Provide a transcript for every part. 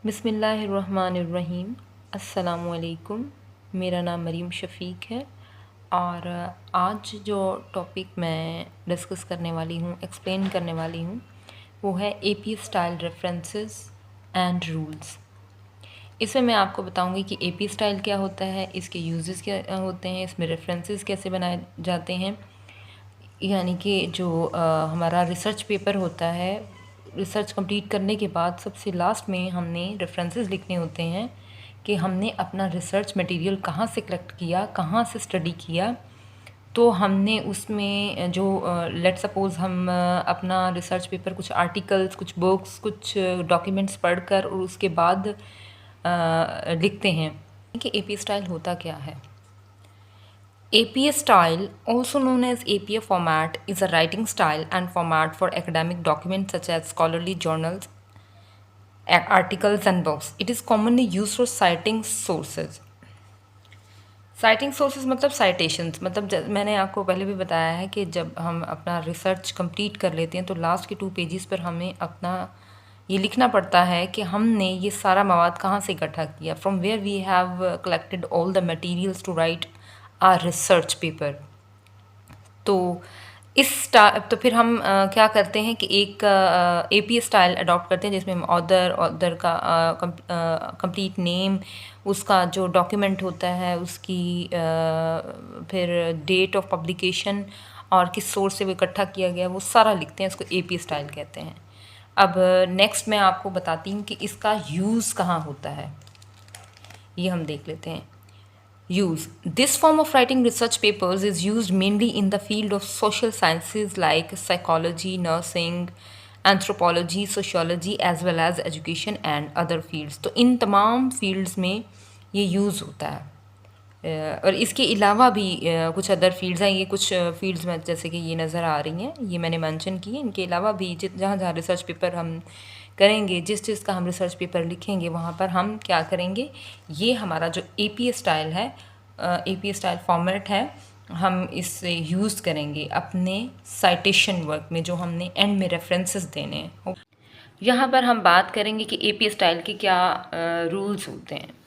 बिस्मिल्लाहिर्रहमानिर्रहीम। अस्सलामुअलैकुम। मेरा नाम मरीम शफ़ीक है और आज जो टॉपिक मैं डिस्कस करने वाली हूँ, एक्सप्लेन करने वाली हूँ, वो है AP style references and rules. इसमें मैं आपको बताऊंगी कि एपी स्टाइल क्या होता है, इसके यूजेस क्या होते हैं, इसमें रेफरेंसेस कैसे बनाए जाते हैं। यानी कि जो हमारा रिसर्च पेपर होता है, रिसर्च कंप्लीट करने के बाद सबसे लास्ट में हमने रेफरेंसेस लिखने होते हैं कि हमने अपना रिसर्च मटेरियल कहाँ से कलेक्ट किया, कहाँ से स्टडी किया। तो हमने उसमें जो लेट सपोज़ हम अपना रिसर्च पेपर कुछ आर्टिकल्स, कुछ बुक्स, कुछ डॉक्यूमेंट्स पढ़कर और उसके बाद लिखते हैं कि एपी स्टाइल होता क्या है। APA style, also known as APA format, is a writing style and format for academic documents such as scholarly journals, articles, and books. It is commonly used for citing sources. Citing sources मतलब citations, मतलब मैंने आपको पहले भी बताया है कि जब हम अपना रिसर्च कंप्लीट कर लेते हैं तो लास्ट के 2 पेजेस पर हमें अपना ये लिखना पड़ता है कि हमने ये सारा मवाद कहाँ से इकट्ठा किया, from where we have collected all the materials to write our research paper. तो तो फिर हम क्या करते हैं कि एक एपी स्टाइल अडॉप्ट करते हैं जिसमें हम ऑथर का कंप्लीट नेम, उसका जो डॉक्यूमेंट होता है उसकी फिर डेट ऑफ पब्लिकेशन और किस सोर्स से वो इकट्ठा किया गया, वो सारा लिखते हैं। इसको एपी स्टाइल कहते हैं। अब नेक्स्ट मैं आपको बताती हूँ कि इसका यूज़ कहाँ होता है, ये हम देख लेते हैं। Use. This form of writing research papers is used mainly in the field of social sciences like psychology, nursing, anthropology, sociology as well as education and other fields. तो इन तमाम fields में ये यूज़ होता है। और इसके अलावा भी कुछ अदर फील्ड्स हैं। ये कुछ फील्ड्स में जैसे कि ये नज़र आ रही हैं, ये मैंने मेंशन की है। इनके अलावा भी जहाँ जहाँ रिसर्च पेपर हम करेंगे, जिस चीज़ का हम रिसर्च पेपर लिखेंगे, वहाँ पर हम क्या करेंगे, ये हमारा जो एपी स्टाइल है, एपी स्टाइल फॉर्मेट है, हम इससे यूज़ करेंगे अपने साइटेशन वर्क में, जो हमने एंड में रेफरेंसेस देने हैं। यहाँ पर हम बात करेंगे कि एपी स्टाइल के क्या रूल्स होते हैं।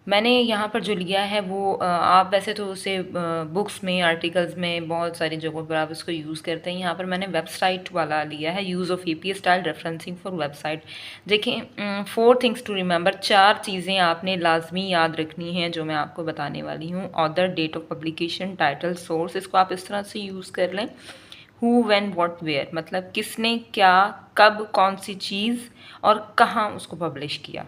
मैंने यहाँ पर जो लिया है वो आप वैसे तो उसे बुक्स में, आर्टिकल्स में, बहुत सारी जगहों पर आप इसको यूज़ करते हैं। यहाँ पर मैंने वेबसाइट वाला लिया है, use of AP style referencing for website. देखें, 4 थिंग्स टू रिमेंबर, 4 चीज़ें आपने लाजमी याद रखनी हैं जो मैं आपको बताने वाली हूँ। Author, date of publication, title, source. इसको आप इस तरह से यूज़ कर लें, हु, व्हेन, व्हाट, वेयर, मतलब किसने, क्या, कब, कौन सी चीज़ और कहाँ उसको पब्लिश किया।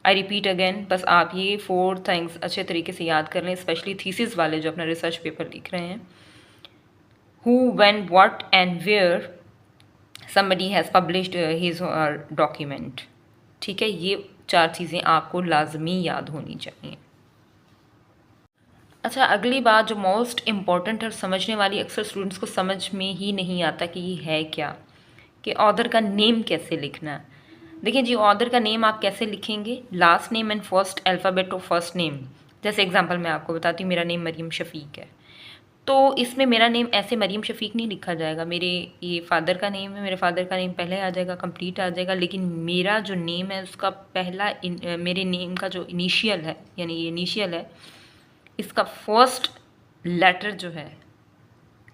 आई रिपीट अगेन, बस आप ये 4 थिंग्स अच्छे तरीके से याद कर लें, स्पेशली थीसिस वाले जो अपना रिसर्च पेपर लिख रहे हैं। Who, when, what and where somebody has published his और डॉक्यूमेंट। ठीक है, ये 4 चीज़ें आपको लाजमी याद होनी चाहिए। अच्छा, अगली बात जो मोस्ट इम्पॉर्टेंट और समझने वाली, अक्सर स्टूडेंट्स को समझ में ही नहीं आता कि ये है क्या, कि ऑथर का नेम कैसे लिखना है। देखिए जी, ऑथर का नेम आप कैसे लिखेंगे, last name and first alphabet of first name. जैसे एग्जांपल मैं आपको बताती हूँ, मेरा नेम मरीम शफ़ीक है, तो इसमें मेरा नेम ऐसे मरीम शफ़ीक नहीं लिखा जाएगा। मेरे ये फ़ादर का नेम है, मेरे फ़ादर का नेम पहले आ जाएगा, कंप्लीट आ जाएगा, लेकिन मेरा जो नेम है उसका पहला मेरे नेम का जो इनिशियल है, यानी ये इनिशियल है, इसका फर्स्ट लेटर जो है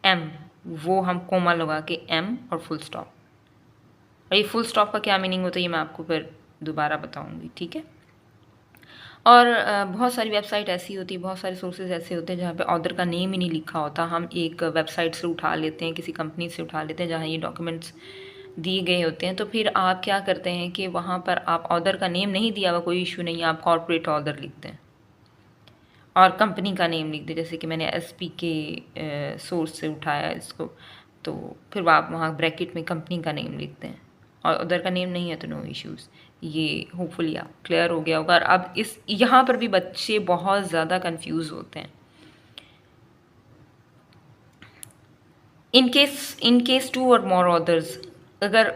एम, वो हम कोमा लगा के एम और फुल स्टॉप। और ये फुल स्टॉप का क्या मीनिंग होता है ये मैं आपको फिर दोबारा बताऊंगी, ठीक है। और बहुत सारी वेबसाइट ऐसी होती है, बहुत सारे सोर्सेज ऐसे होते हैं जहाँ पे ऑथर का नेम ही नहीं लिखा होता। हम एक वेबसाइट से उठा लेते हैं, किसी कंपनी से उठा लेते हैं जहाँ ये डॉक्यूमेंट्स दिए गए होते हैं, तो फिर आप क्या करते हैं कि वहाँ पर आप ऑथर का नेम नहीं दिया हुआ, कोई इशू नहीं है, आप कॉर्पोरेट ऑथर लिखते हैं और कंपनी का नेम लिख दे। जैसे कि मैंने एसपी के सोर्स से उठाया इसको, तो फिर आप वहाँ ब्रैकेट में कंपनी का नेम लिखते हैं और उधर का नेम नहीं है तो नो इश्यूज़। ये होपफुली आप क्लियर हो गया होगा। और अब इस यहाँ पर भी बच्चे बहुत ज़्यादा कंफ्यूज होते हैं। इन केस 2 और मोर ऑथर्स, अगर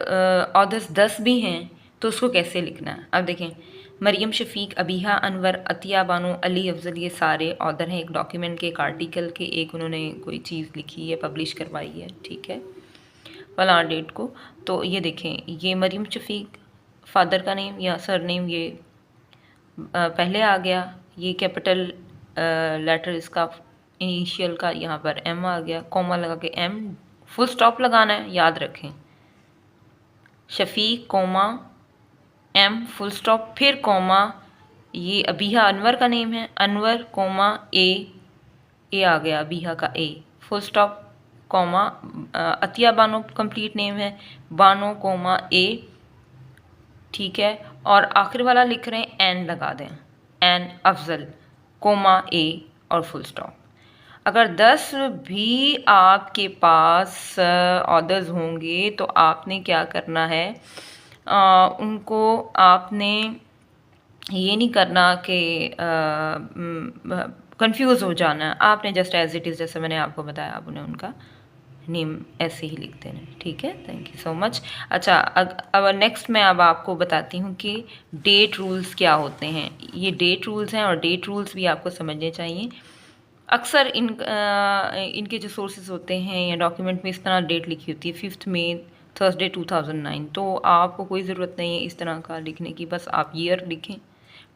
ऑथर्स 10 भी हैं तो उसको कैसे लिखना है। अब देखें, मरीम शफ़ीक, अबीहा अनवर, अतिया बानो, अली अफजल, ये सारे ऑथर हैं एक डॉक्यूमेंट के, एक आर्टिकल के, एक उन्होंने कोई चीज़ लिखी है, पब्लिश करवाई है, ठीक है, फलां डेट को। तो ये देखें, ये मरीम शफ़ीक फादर का नेम या सर नेम ये पहले आ गया, ये कैपिटल लेटर इसका इनिशियल का यहाँ पर एम आ गया, कॉमा लगा के एम, फुल स्टॉप लगाना है, याद रखें। Shafiq comma M full stop, फिर कॉमा, ये अबीहा अनवर का नेम है, अनवर कॉमा ए आ गया अबीहा का A, full stop comma, Atiya Bano complete name है, बानो कॉमा ए, ठीक है। और आखिर वाला लिख रहे हैं एन लगा दें, एन अफजल कोमा ए और फुल स्टॉप। अगर 10 भी आपके पास ऑर्डर्स होंगे तो आपने क्या करना है, उनको आपने ये नहीं करना कि कंफ्यूज हो जाना, आपने जस्ट एज इट इज़ जैसे मैंने आपको बताया आप उन्हें उनका नेम ऐसे ही लिख देना, ठीक है। Thank you so much. अच्छा, अब नेक्स्ट मैं अब आपको बताती हूँ कि डेट रूल्स क्या होते हैं। ये डेट रूल्स हैं और डेट रूल्स भी आपको समझने चाहिए। अक्सर इनके जो सोर्सेज होते हैं या डॉक्यूमेंट में इस तरह डेट लिखी होती है 5 मई थर्सडे 2009, तो आपको कोई ज़रूरत नहीं है इस तरह का लिखने की, बस आप ईयर लिखें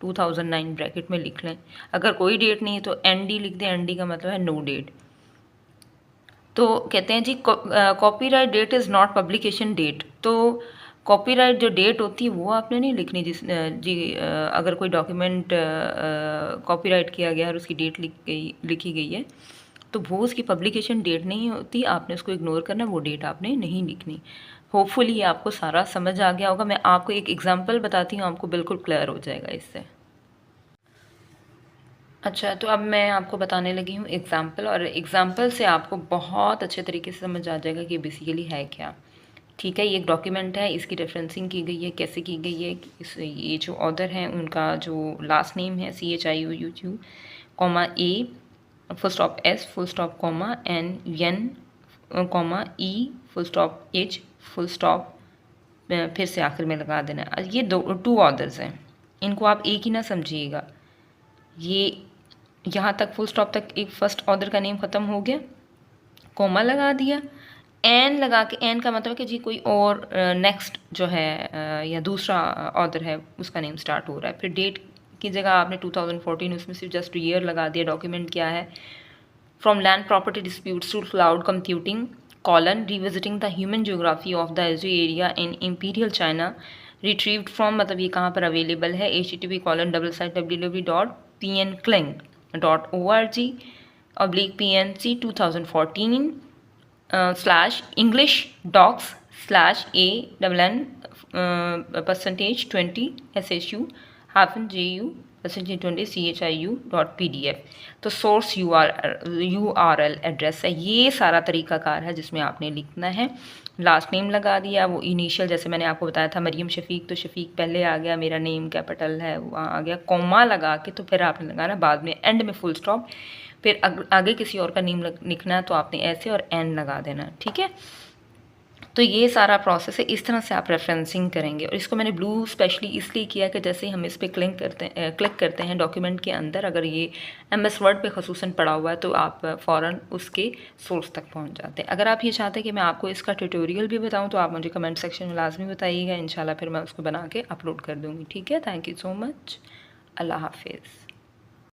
2009 ब्रैकेट में लिख लें। अगर कोई डेट नहीं है तो एन डी लिख दें, एन डी का मतलब है नो डेट। तो कहते हैं जी copyright date is not publication date, तो कॉपीराइट जो डेट होती है वो आपने नहीं लिखनी अगर कोई डॉक्यूमेंट कॉपीराइट किया गया और उसकी डेट लिखी गई है तो वो उसकी पब्लिकेशन डेट नहीं होती, आपने उसको इग्नोर करना, वो डेट आपने नहीं लिखनी। होपफुली आपको सारा समझ आ गया होगा। मैं आपको एक एग्जांपल बताती हूँ, आपको बिल्कुल क्लियर हो जाएगा इससे। अच्छा, तो अब मैं आपको बताने लगी हूँ एग्ज़ाम्पल, और एग्ज़ाम्पल से आपको बहुत अच्छे तरीके से समझ आ जाएगा कि बेसिकली है क्या, ठीक है। ये एक डॉक्यूमेंट है, इसकी रेफरेंसिंग की गई है, कैसे की गई है, ये जो ऑथर हैं उनका जो लास्ट नेम है CHIOUU comma A full stop S full stop comma NN comma E full stop H full stop, फिर से आखिर में लगा देना। ये 2 ऑथर्स हैं, इनको आप एक ही ना समझिएगा। ये यहाँ तक फुल स्टॉप तक एक फर्स्ट ऑर्डर का नेम ख़त्म हो गया, कोमा लगा दिया, एन लगा के, एन का मतलब कि जी कोई और नेक्स्ट जो है या दूसरा ऑर्डर है उसका नेम स्टार्ट हो रहा है। फिर डेट की जगह आपने 2014 उसमें सिर्फ जस्ट ईयर लगा दिया। डॉक्यूमेंट क्या है, from land property disputes to cloud computing colon revisiting the human geography of the area in imperial China retrieved from, मतलब ये कहाँ पर अवेलेबल है, http://www.pncling.org/PNC 2014/English/20/SHU-JU%20CHIU.pdf। तो सोर्स URL एड्रेस है, ये सारा तरीकाकार है जिसमें आपने लिखना है। लास्ट नेम लगा दिया, वो इनिशियल जैसे मैंने आपको बताया था मरियम शफीक, तो शफीक पहले आ गया, मेरा नेम कैपिटल है वहाँ आ गया, कॉमा लगा के, तो फिर आपने लगाना बाद में एंड में फुल स्टॉप, फिर आगे किसी और का नेम लिखना है तो आपने ऐसे और एन लगा देना, ठीक है। तो ये सारा प्रोसेस है, इस तरह से आप रेफरेंसिंग करेंगे। और इसको मैंने ब्लू स्पेशली इसलिए किया कि जैसे ही हम इस पर क्लिक करते हैं डॉक्यूमेंट के अंदर, अगर ये MS वर्ड पे ख़ुसूसन पड़ा हुआ है तो आप फ़ौरन उसके सोर्स तक पहुंच जाते हैं। अगर आप ये चाहते हैं कि मैं आपको इसका ट्यूटोरियल भी बताऊं तो आप मुझे कमेंट सेक्शन में लाजमी बताइएगा, इंशाल्लाह फिर मैं उसको बना के अपलोड कर दूँगी, ठीक है। थैंक यू सो मच, अल्लाह हाफिज़।